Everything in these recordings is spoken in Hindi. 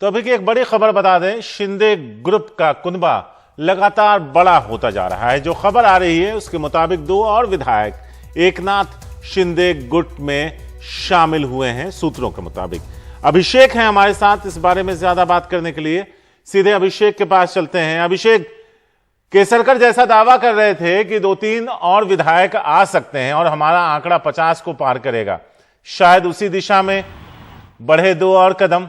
तो अभी की एक बड़ी खबर बता दें, शिंदे ग्रुप का कुनबा लगातार बड़ा होता जा रहा है। जो खबर आ रही है उसके मुताबिक 2 और विधायक एकनाथ शिंदे गुट में शामिल हुए हैं। सूत्रों के मुताबिक अभिषेक हैं हमारे साथ इस बारे में ज्यादा बात करने के लिए। सीधे अभिषेक के पास चलते हैं। अभिषेक, केसरकर जैसा दावा कर रहे थे कि 2-3 और विधायक आ सकते हैं और हमारा आंकड़ा 50 को पार करेगा, शायद उसी दिशा में बढ़े 2 और कदम।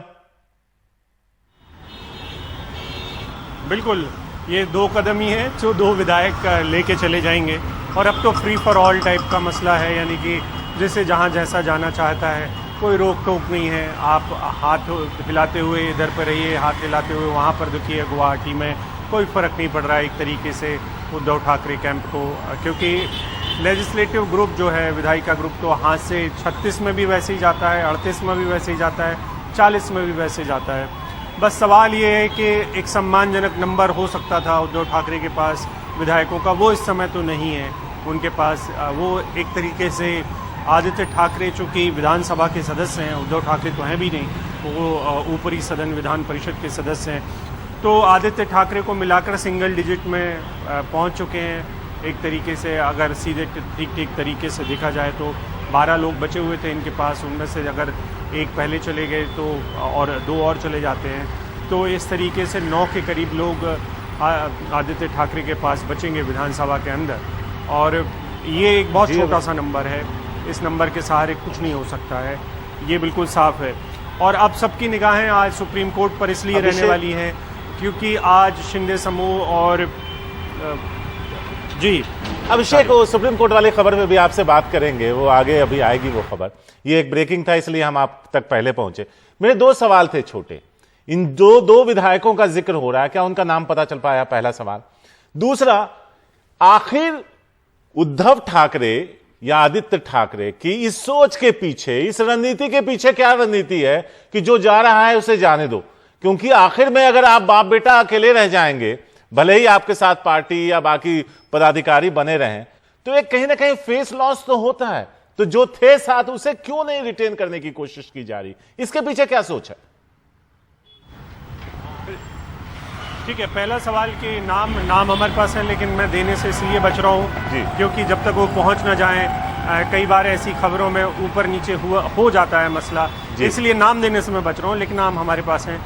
बिल्कुल, ये 2 कदम ही है जो 2 विधायक लेके चले जाएंगे। और अब तो फ्री फॉर ऑल टाइप का मसला है, यानी कि जिसे जहां जैसा जाना चाहता है, कोई रोक टोक नहीं है। आप हाथ हिलाते हुए इधर पर रहिए, हाथ हिलाते हुए वहां पर देखिए। गुवाहाटी में कोई फर्क नहीं पड़ रहा है एक तरीके से उद्धव ठाकरे कैंप को, क्योंकि लेजिस्लेटिव ग्रुप जो है, विधायिका ग्रुप, तो हाथ से 36 में भी वैसे ही जाता है, 38 में भी वैसे ही जाता है, 40 में भी वैसे जाता है। बस सवाल ये है कि एक सम्मानजनक नंबर हो सकता था उद्धव ठाकरे के पास विधायकों का, वो इस समय तो नहीं है उनके पास। वो एक तरीके से आदित्य ठाकरे चूँकि विधानसभा के सदस्य हैं, उद्धव ठाकरे तो हैं भी नहीं, वो ऊपरी सदन विधान परिषद के सदस्य हैं, तो आदित्य ठाकरे को मिलाकर सिंगल डिजिट में पहुंच चुके हैं एक तरीके से। अगर सीधे ठीक तरीके से देखा जाए तो 12 लोग बचे हुए थे इनके पास, उनमें से अगर एक पहले चले गए तो और 2 और चले जाते हैं, तो इस तरीके से 9 के करीब लोग आदित्य ठाकरे के पास बचेंगे विधानसभा के अंदर। और ये एक बहुत छोटा सा नंबर है, इस नंबर के सहारे कुछ नहीं हो सकता है, ये बिल्कुल साफ है। और अब सबकी निगाहें आज सुप्रीम कोर्ट पर इसलिए रहने वाली हैं क्योंकि आज शिंदे समूह और जी अभिषेक, वो सुप्रीम कोर्ट वाली खबर में भी आपसे बात करेंगे, वो आगे अभी आएगी वो खबर। ये एक ब्रेकिंग था इसलिए हम आप तक पहले पहुंचे। मेरे 2 सवाल थे छोटे। इन दो विधायकों का जिक्र हो रहा है, क्या उनका नाम पता चल पाया? पहला सवाल। दूसरा, आखिर उद्धव ठाकरे या आदित्य ठाकरे की इस सोच के पीछे, इस रणनीति के पीछे क्या रणनीति है कि जो जा रहा है उसे जाने दो? क्योंकि आखिर में अगर आप बाप बेटा अकेले रह जाएंगे, भले ही आपके साथ पार्टी या बाकी पदाधिकारी बने रहें, तो एक कहीं ना कहीं फेस लॉस तो होता है। तो जो थे साथ उसे क्यों नहीं रिटेन करने की कोशिश की जा रही? इसके पीछे क्या सोच है? ठीक है, पहला सवाल कि नाम हमारे पास है, लेकिन मैं देने से इसलिए बच रहा हूँ क्योंकि जब तक वो पहुंच ना जाए, कई बार ऐसी खबरों में ऊपर नीचे हो जाता है मसला, इसलिए नाम देने से मैं बच रहा हूँ। लेकिन नाम हमारे पास हैं।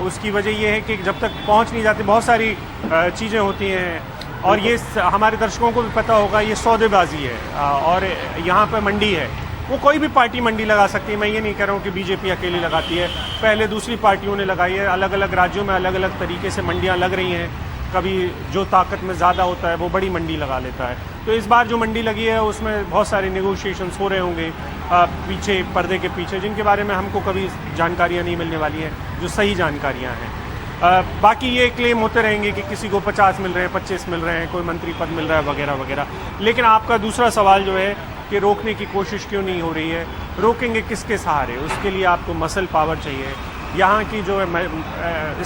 उसकी वजह यह है कि जब तक पहुंच नहीं जाती, बहुत सारी चीज़ें होती हैं और ये हमारे दर्शकों को भी पता होगा, ये सौदेबाजी है और यहाँ पर मंडी है। वो कोई भी पार्टी मंडी लगा सकती है, मैं ये नहीं कह रहा हूँ कि बीजेपी अकेली लगाती है, पहले दूसरी पार्टियों ने लगाई है। अलग अलग राज्यों में अलग अलग तरीके से मंडियाँ लग रही हैं। कभी जो ताकत में ज़्यादा होता है वो बड़ी मंडी लगा लेता है। तो इस बार जो मंडी लगी है उसमें बहुत सारे नेगोशिएशंस हो रहे होंगे पीछे, पर्दे के पीछे, जिनके बारे में हमको कभी जानकारियाँ नहीं मिलने वाली हैं, जो सही जानकारियाँ हैं। बाकी ये क्लेम होते रहेंगे कि किसी को 50 मिल रहे हैं, 25 मिल रहे हैं, कोई मंत्री पद मिल रहा है वगैरह वगैरह। लेकिन आपका दूसरा सवाल जो है कि रोकने की कोशिश क्यों नहीं हो रही है, रोकेंगे किसके सहारे? उसके लिए आपको मसल पावर चाहिए। यहाँ की जो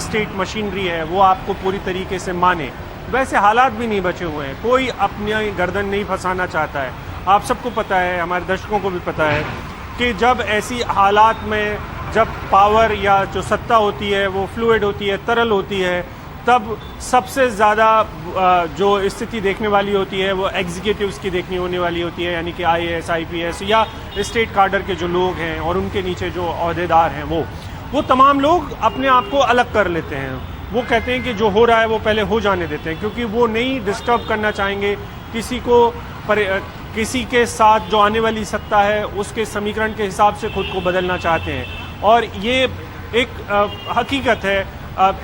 स्टेट मशीनरी है वो आपको पूरी तरीके से माने। वैसे हालात भी नहीं बचे हुए हैं, कोई अपनी गर्दन नहीं फंसाना चाहता है। आप सबको पता है, हमारे दर्शकों को भी पता है कि जब ऐसी हालात में, जब पावर या जो सत्ता होती है वो फ्लूइड होती है, तरल होती है, तब सबसे ज़्यादा जो स्थिति देखने वाली होती है वो एग्जीक्यूटिव्स की देखनी होने वाली होती है, यानी कि IAS, IPS या स्टेट कार्डर के जो लोग हैं और उनके नीचे जो अहदेदार हैं, वो तमाम लोग अपने आप को अलग कर लेते हैं। वो कहते हैं कि जो हो रहा है वो पहले हो जाने देते हैं, क्योंकि वो नहीं डिस्टर्ब करना चाहेंगे किसी को, किसी के साथ जो आने वाली सत्ता है उसके समीकरण के हिसाब से खुद को बदलना चाहते हैं। और ये एक हकीकत है।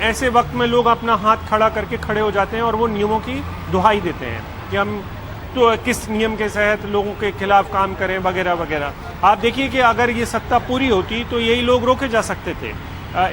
ऐसे वक्त में लोग अपना हाथ खड़ा करके खड़े हो जाते हैं और वो नियमों की दुहाई देते हैं कि हम तो किस नियम के तहत लोगों के खिलाफ काम करें वगैरह वगैरह। आप देखिए कि अगर ये सत्ता पूरी होती तो यही लोग रोके जा सकते थे,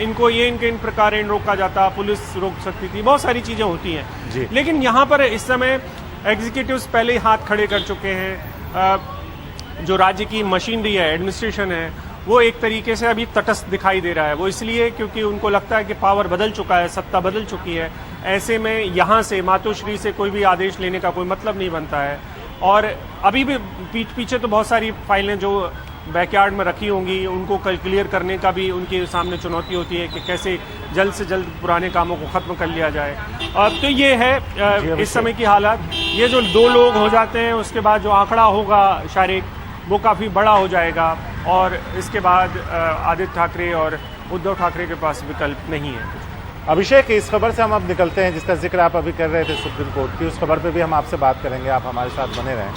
इनको ये इनके इन प्रकार रोका जाता, पुलिस रोक सकती थी, बहुत सारी चीज़ें होती हैं। लेकिन यहाँ पर इस समय एग्जीक्यूटिव्स पहले ही हाथ खड़े कर चुके हैं। जो राज्य की मशीनरी है, एडमिनिस्ट्रेशन है, वो एक तरीके से अभी तटस्थ दिखाई दे रहा है। वो इसलिए क्योंकि उनको लगता है कि पावर बदल चुका है, सत्ता बदल चुकी है। ऐसे में यहाँ से मातोश्री से कोई भी आदेश लेने का कोई मतलब नहीं बनता है। और अभी भी पीछे तो बहुत सारी फाइलें जो बैकयार्ड में रखी होंगी, उनको कल क्लियर करने का भी उनके सामने चुनौती होती है कि कैसे जल्द से जल्द पुराने कामों को ख़त्म कर लिया जाए। तो ये है इस समय की हालत। ये जो 2 लोग हो जाते हैं उसके बाद जो आंकड़ा होगा शारिक, वो काफ़ी बड़ा हो जाएगा और इसके बाद आदित्य ठाकरे और उद्धव ठाकरे के पास विकल्प नहीं है। अभिषेक, इस खबर से हम अब निकलते हैं जिसका जिक्र आप अभी कर रहे थे सुप्रीम कोर्ट की, उस खबर पे भी हम आपसे बात करेंगे, आप हमारे साथ बने रहें।